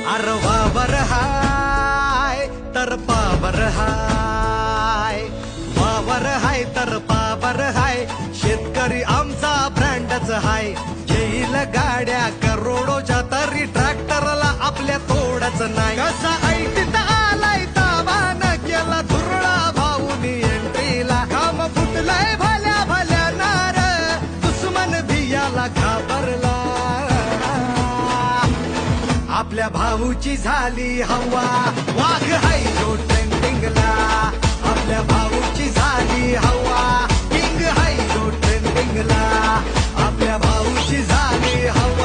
अरे वावर हाय तर पावर हाय, वावर हाय तर पावर हाय, शेतकरी आमचा ब्रँडच हाय. घेईल गाड्या करोडोच्या तरी ट्रॅक्टरला आपल्या तोडच नाही. कसा ऐटीत आलाय तावान केला धुरळा भाऊनी एंट्रीला. काम फुटलाय भल्या भल्या नार, दुश्मन भियाला घाबरला. आपल्या भाऊची झाली हवा, वाघ हाय जो ट्रेंडिंगला. आपल्या भाऊची झाली हवा, किंग हाय जो ट्रेंडिंगला. आपल्या भाऊची झाली हवा.